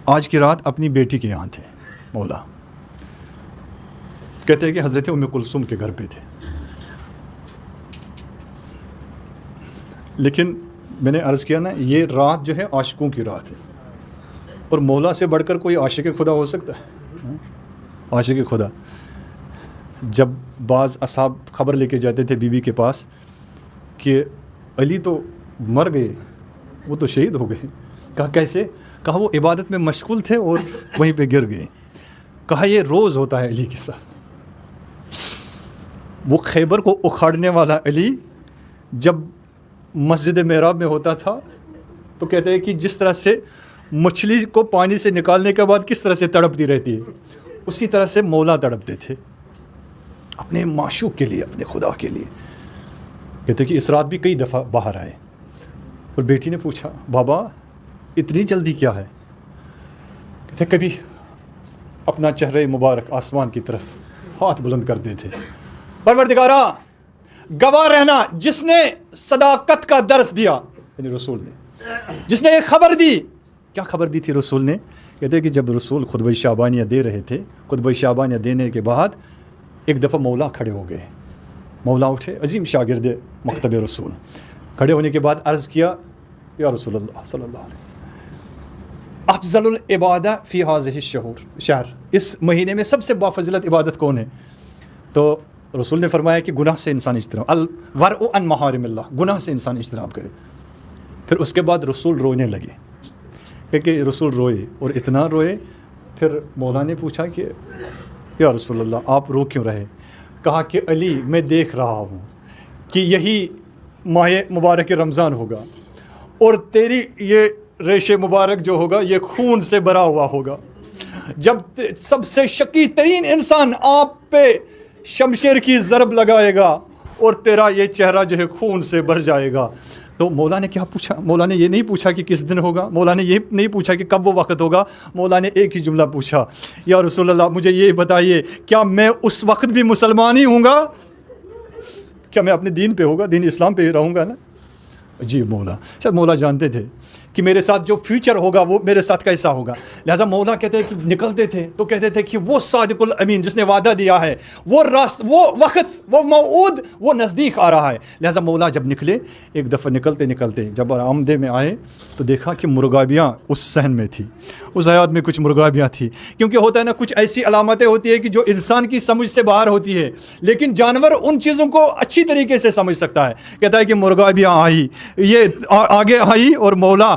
آج کی رات اپنی بیٹی کے یہاں تھے مولا. کہتے ہیں کہ حضرت ام کلثوم کے گھر پہ تھے. لیکن میں نے عرض کیا نا, یہ رات جو ہے عاشقوں کی رات ہے, اور مولا سے بڑھ کر کوئی عاشق خدا ہو سکتا ہے؟ عاشق خدا. جب بعض اصحاب خبر لے کے جاتے تھے بی بی کے پاس کہ علی تو مر گئے, وہ تو شہید ہو گئے. کہا کیسے؟ کہا وہ عبادت میں مشغول تھے اور وہیں پہ گر گئے. کہا یہ روز ہوتا ہے علی کے ساتھ. وہ خیبر کو اکھاڑنے والا علی جب مسجد محراب میں ہوتا تھا تو کہتے ہیں کہ جس طرح سے مچھلی کو پانی سے نکالنے کے بعد کس طرح سے تڑپتی رہتی ہے, اسی طرح سے مولا تڑپتے تھے اپنے معشوق کے لیے, اپنے خدا کے لیے. کہتے کہ اس رات بھی کئی دفعہ باہر آئے, اور بیٹی نے پوچھا بابا اتنی جلدی کیا ہے؟ کہتے کبھی اپنا چہرہ مبارک آسمان کی طرف ہاتھ بلند کرتے تھے, پروردگارا گواہ رہنا جس نے صداقت کا درس دیا, یعنی رسول نے, جس نے ایک خبر دی. کیا خبر دی تھی رسول نے؟ کہتے ہیں کہ جب رسول خطبہ شعبانیہ دے رہے تھے, خطبہ شعبانیہ دینے کے بعد ایک دفعہ مولا کھڑے ہو گئے. مولا اٹھے, عظیم شاگرد مکتب رسول. کھڑے ہونے کے بعد عرض کیا یا رسول اللہ صلی اللہ علیہ وسلم, افضل العبادہ فی ہذہ الشہر, اس مہینے میں سب سے بافضلت عبادت کون ہے؟ تو رسول نے فرمایا کہ گناہ سے انسان اجتناب, الورع عن محارم اللہ, گناہ سے انسان اجتناب کرے. پھر اس کے بعد رسول رونے لگے, کہ رسول روئے اور اتنا روئے. پھر مولا نے پوچھا کہ یا رسول اللہ آپ رو کیوں رہے؟ کہا کہ علی میں دیکھ رہا ہوں کہ یہی ماہ مبارک رمضان ہوگا, اور تیری یہ ریش مبارک جو ہوگا یہ خون سے بھرا ہوا ہوگا. جب سب سے شقی ترین انسان آپ پہ شمشیر کی ضرب لگائے گا اور تیرا یہ چہرہ جو ہے خون سے بھر جائے گا. تو مولا نے کیا پوچھا؟ مولا نے یہ نہیں پوچھا کہ کس دن ہوگا, مولا نے یہ نہیں پوچھا کہ کب وہ وقت ہوگا. مولا نے ایک ہی جملہ پوچھا, یا رسول اللہ مجھے یہ بتائیے کیا میں اس وقت بھی مسلمان ہی ہوں گا؟ کیا میں اپنے دین پہ ہوگا, دین اسلام پہ ہی رہوں گا نا؟ جی مولا, شاید مولا جانتے تھے کہ میرے ساتھ جو فیوچر ہوگا وہ میرے ساتھ کیسا ہوگا. لہٰذا مولا کہتے ہیں کہ نکلتے تھے تو کہتے تھے کہ وہ صادق الامین جس نے وعدہ دیا ہے, وہ وقت, وہ موعود, وہ نزدیک آ رہا ہے. لہٰذا مولا جب نکلے, ایک دفعہ نکلتے نکلتے جب آمدے میں آئے تو دیکھا کہ مرغابیاں اس صحن میں تھی, اس حیات میں کچھ مرغابیاں تھیں. کیونکہ ہوتا ہے نا کچھ ایسی علامتیں ہوتی ہیں کہ جو انسان کی سمجھ سے باہر ہوتی ہے, لیکن جانور ان چیزوں کو اچھی طریقے سے سمجھ سکتا ہے. کہتا ہے کہ مرغابیاں آئی, یہ آگے آئی اور مولا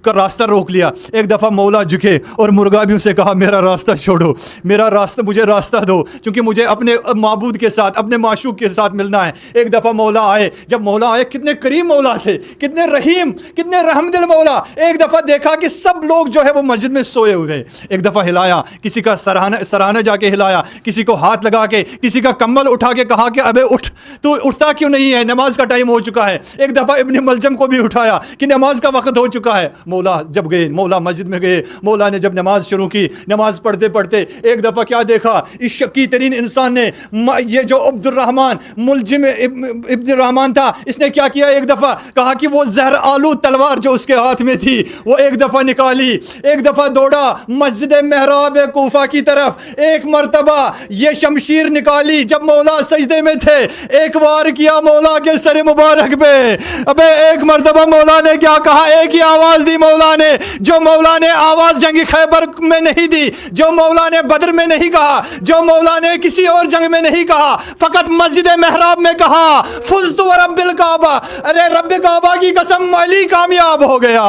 کا راستہ روک لیا. ایک دفعہ مولا جھکے اور مرغابیوں سے کہا میرا راستہ چھوڑو, میرا راستہ, مجھے راستہ دو, کیونکہ مجھے اپنے معبود کے ساتھ, اپنے معشوق کے ساتھ ملنا ہے. ایک دفعہ مولا آئے, جب مولا آئے کتنے کریم مولا تھے, کتنے رحیم, کتنے رحم دل مولا. ایک دفعہ دیکھا کہ سب لوگ جو ہے وہ مسجد میں سوئے ہوئے. ایک دفعہ ہلایا, کسی کا سرہانہ جا کے ہلایا, کسی کو ہاتھ لگا کے, کسی کا کمبل اٹھا کے کہا کہ ابے اٹھ, تو اٹھتا کیوں نہیں ہے, نماز کا ٹائم ہو چکا ہے. ایک دفعہ ابن ملجم کو بھی اٹھایا کہ نماز کا وقت ہو چکا ہے. مولا جب گئے, مولا مسجد میں گئے, مولا نے جب نماز شروع کی, نماز پڑھتے پڑھتے ایک دفعہ کیا دیکھا, اس شقی ترین انسان نے, یہ جو عبد الرحمن ملجم ابن الرحمن تھا, اس نے کیا کیا, ایک دفعہ کہا کہ وہ زہر آلو تلوار جو اس کے ہاتھ میں تھی وہ ایک دفعہ نکالی. ایک دفعہ دوڑا مسجد محراب کوفہ کی طرف, ایک مرتبہ یہ شمشیر نکالی جب مولا سجدے میں تھے, ایک وار کیا مولا کے سر مبارک پہ. ابے ایک مرتبہ مولا نے کیا کہا, ایک ہی آواز دی مولا نے, جو مولا نے آواز جنگ خیبر میں نہیں دی, جو مولا نے بدر میں نہیں کہا, جو مولا نے کسی اور جنگ میں نہیں کہا, فقط مسجد محراب میں کہا فزت ورب الکعبہ. ارے رب کعبہ کی قسم علی کامیاب ہو گیا,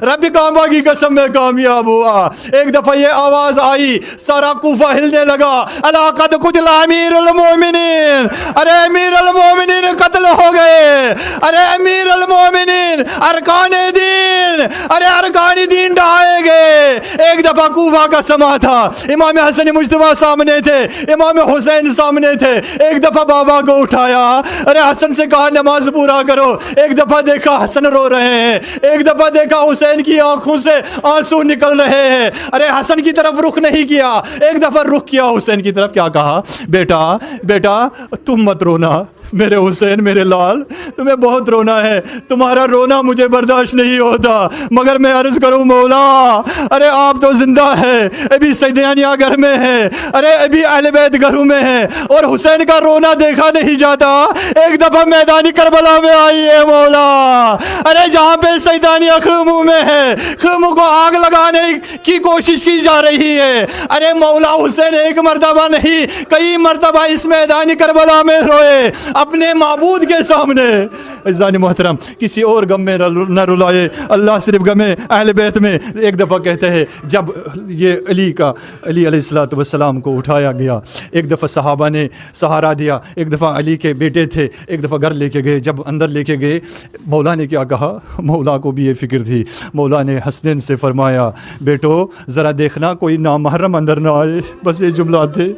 رب کعبہ کی قسم میں کامیاب ہوا. ایک دفعہ یہ آواز آئی, سارا کوفہ ہلنے لگا, الا قد قتل امیر المومنین, ارے امیر المومنین قتل ہو گئے, ارے امیر المومنین ارکان دین, ارے ارکان دین ڈھائے گئے. ایک دفعہ کوفہ کا سما تھا, امام حسن مجتبیٰ سامنے تھے, امام حسین سامنے تھے. ایک دفعہ بابا کو اٹھایا, ارے حسن سے کہا نماز پورا کرو. ایک دفعہ دیکھا حسن رو رہے ہیں, ایک دفعہ دیکھا حسین کی آنکھوں سے آنسو نکل رہے ہیں. ارے حسن کی طرف رخ نہیں کیا, ایک دفعہ رخ کیا حسین کی طرف, کیا کہا, بیٹا بیٹا تم مت رونا, میرے حسین میرے لال تمہیں بہت رونا ہے, تمہارا رونا مجھے برداشت نہیں ہوتا, مگر میں عرض کروں مولا ارے آپ تو زندہ ہے, ابھی سیدانیہ گھر میں ہے, ارے ابھی اہل بیت گھروں میں ہے اور حسین کا رونا دیکھا نہیں جاتا. ایک دفعہ میدانی کربلا میں آئی ہے مولا, ارے جہاں پہ سیدانیہ خیموں میں ہے, خیموں کو آگ لگانے کی کوشش کی جا رہی ہے. ارے مولا حسین ایک مرتبہ نہیں کئی مرتبہ اس میدانی کربلا میں روئے اپنے معبود کے سامنے. عزیزان محترم کسی اور غم میں نہ رلائے, اللہ صرف غم اہل بیت میں. ایک دفعہ کہتے ہیں جب یہ علی علیہ الصلوۃ والسلام کو اٹھایا گیا, ایک دفعہ صحابہ نے سہارا دیا, ایک دفعہ علی کے بیٹے تھے, ایک دفعہ گھر لے کے گئے. جب اندر لے کے گئے مولا نے کیا کہا, مولا کو بھی یہ فکر تھی, مولا نے حسنین سے فرمایا بیٹو ذرا دیکھنا کوئی نامحرم اندر نہ آئے. بس یہ جملات تھے,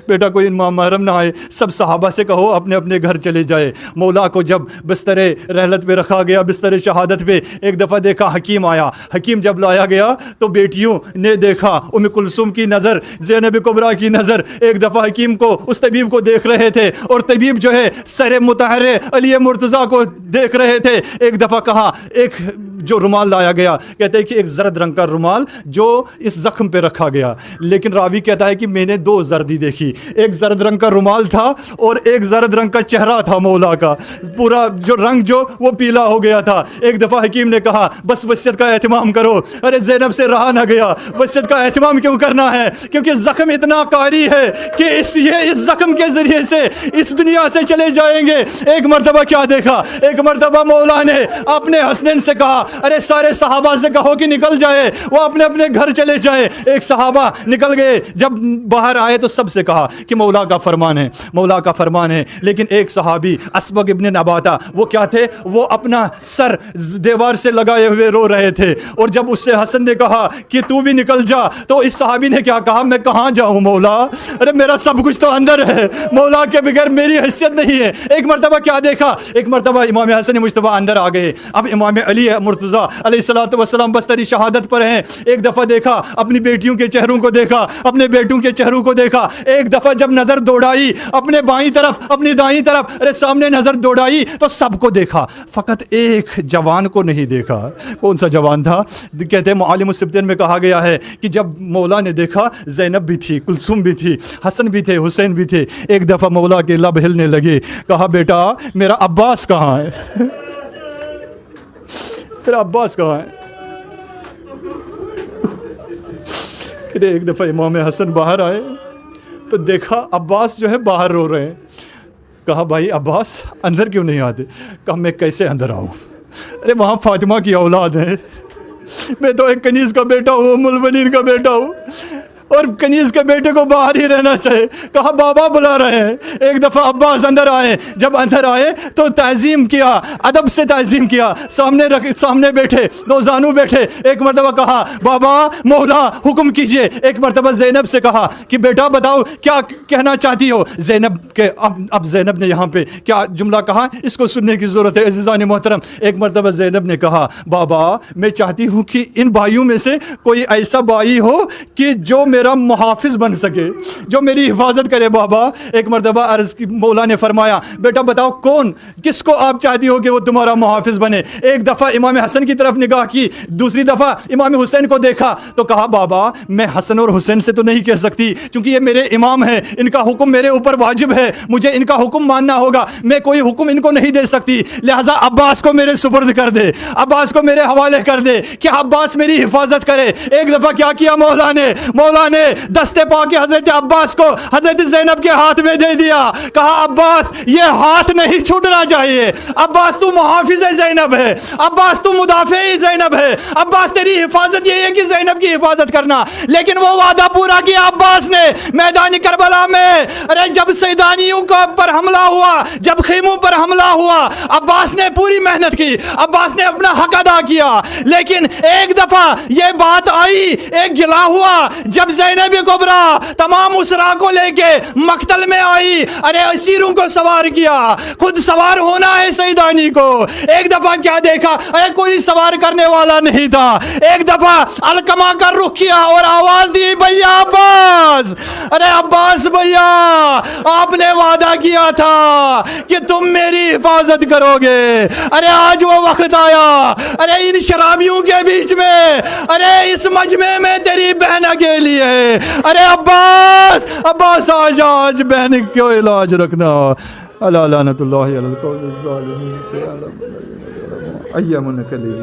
بیٹا کوئی نامحرم نہ آئے. سب صحابہ سے کہو اپنے اپنے گھر چلے جائے. مولا کو جب بستر رحلت پہ رکھا گیا, بستر شہادت پہ, ایک دفعہ دیکھا حکیم آیا. حکیم جب لایا گیا تو بیٹیوں نے دیکھا, ام کلثوم کی نظر, زینب کبریٰ کی نظر ایک دفعہ حکیم کو, اس طبیب کو دیکھ رہے تھے, اور طبیب جو ہے سر مطہر علی مرتضیٰ کو دیکھ رہے تھے. ایک دفعہ کہا ایک جو رومال لایا گیا, کہتے ہیں کہ ایک زرد رنگ کا رومال جو اس زخم پہ رکھا گیا, لیکن راوی کہتا ہے کہ میں نے دو زردی دیکھی, ایک زرد رنگ کا رومال تھا اور ایک زرد رنگ کا چہرہ تھا مولا کا, پورا جو رنگ جو وہ پیلا ہو گیا تھا. ایک دفعہ حکیم نے کہا بس وصیت کا اہتمام کرو. ارے زینب سے رہا نہ گیا, وصیت کا اہتمام کیوں کرنا ہے, کیونکہ زخم اتنا قاری ہے کہ اس زخم کے ذریعے سے اس دنیا سے چلے جائیں گے. ایک مرتبہ کیا دیکھا, ایک مرتبہ مولا نے اپنے حسنین سے کہا ارے سارے صحابہ سے کہو کہ نکل جائے, وہ اپنے اپنے گھر چلے جائے. ایک صحابہ نکل گئے, جب باہر آئے تو سب سے کہا کہ مولا کا فرمان ہے, مولا کا فرمان ہے. لیکن ایک صحابی اسبغ ابن نباتہ, وہ کیا تھے, وہ اپنا سر دیوار سے لگائے ہوئے رو رہے تھے. اور جب اس سے حسن نے کہا کہ تو بھی نکل جا, تو اس صحابی نے کیا کہا, میں کہاں جاؤں مولا, ارے میرا سب کچھ تو اندر ہے, مولا کے بغیر میری حیثیت نہیں ہے. ایک مرتبہ کیا دیکھا, ایک مرتبہ امام حسن مجتبیٰ اندر آ گئے. اب امام علی مرتضیٰ علیہ الصلوۃ والسلام بستر شہادت پر ہیں. ایک دفعہ دیکھا اپنی بیٹیوں کے چہروں کو دیکھا, اپنے بیٹوں کے چہروں کو دیکھا. ایک دفعہ جب نظر دوڑائی اپنے بائیں طرف اپنی دائیں طرف, ارے سامنے نظر دوڑائی تو سب کو دیکھا, فقط ایک جوان کو نہیں دیکھا. کون سا جوان تھا, کہتے ہیں معالم السبتین میں کہا گیا ہے کہ جب مولا نے دیکھا زینب بھی تھی, کلثوم بھی تھی, حسن بھی تھے, حسین بھی تھے. ایک دفعہ مولا کے لب ہلنے لگے, کہا بیٹا میرا عباس کہاں ہے, میرا عباس کہاں ہے. ایک دفعہ امام حسن باہر آئے تو دیکھا عباس جو ہے باہر رو رہے ہیں. کہا بھائی عباس اندر کیوں نہیں آتے, کہا میں کیسے اندر آؤں, ارے وہاں فاطمہ کی اولاد ہے, میں تو ایک کنیز کا بیٹا ہوں, ام المؤمنین کا بیٹا ہوں, اور کنیز کے بیٹے کو باہر ہی رہنا چاہے. کہا بابا بلا رہے ہیں. ایک دفعہ عباس اندر آئے, جب اندر آئے تو تعظیم کیا, ادب سے تعظیم کیا, سامنے بیٹھے, دو زانو بیٹھے. ایک مرتبہ کہا بابا مولا حکم کیجئے. ایک مرتبہ زینب سے کہا کہ بیٹا بتاؤ کیا کہنا چاہتی ہو. زینب کے اب زینب نے یہاں پہ کیا جملہ کہا, اس کو سننے کی ضرورت ہے عزیزان محترم. ایک مرتبہ زینب نے کہا بابا میں چاہتی ہوں کہ ان بھائیوں میں سے کوئی ایسا بھائی ہو کہ جو میرا محافظ بن سکے, جو میری حفاظت کرے. بابا ایک مرتبہ عرض کی, مولا نے فرمایا بیٹا بتاؤ کون, کس کو آپ چاہتی ہو کہ وہ تمہارا محافظ بنے. ایک دفعہ امام حسن کی طرف نگاہ کی, دوسری دفعہ امام حسین کو دیکھا تو کہا بابا میں حسن اور حسین سے تو نہیں کہہ سکتی, چونکہ یہ میرے امام ہیں, ان کا حکم میرے اوپر واجب ہے, مجھے ان کا حکم ماننا ہوگا, میں کوئی حکم ان کو نہیں دے سکتی, لہٰذا عباس کو میرے سپرد کر دے, عباس کو میرے حوالے کر دے کہ عباس میری حفاظت کرے. ایک دفعہ کیا کیا مولا نے دستے پا کے حضرت عباس کو حضرت زینب کے ہاتھ میں دے دیا. کہا عباس یہ ہاتھ نہیں چھوٹنا چاہیے, عباس تو محافظ زینب ہے, عباس تو مدافع زینب ہے, عباس تیری حفاظت یہ ہے کہ زینب کی حفاظت کرنا. لیکن وہ وعدہ پورا کیا عباس نے میدان کربلا میں. ارے جب سیدانیوں پر حملہ ہوا, جب خیموں پر حملہ ہوا, عباس نے پوری محنت کی, عباس نے اپنا حق ادا کیا. لیکن ایک دفعہ یہ بات آئی, ایک گلا ہوا, جب زینب کبریٰ تمام اسرا کو لے کے مقتل میں آئی، ارے اسیروں کو سوار کیا، خود سوار ہونا ہے سیدانی کو۔ ایک دفعہ کیا دیکھا، ارے کوئی سوار کرنے والا نہیں تھا، ایک دفعہ علقمہ کا رخ کیا اور آواز دی، بھیا عباس، ارے عباس بھیا آپ نے وعدہ کیا تھا کہ تم میری حفاظت کرو گے، ارے آج وہ وقت آیا، ارے ان شرابیوں کے بیچ میں، ارے اس مجمع میں تیری بہن اکیلی ہے، ارے عباس عباس آج بہن کو علاج رکھنا۔ الا لعنت اللہ علی القوم الظالمین سے ایام القلیل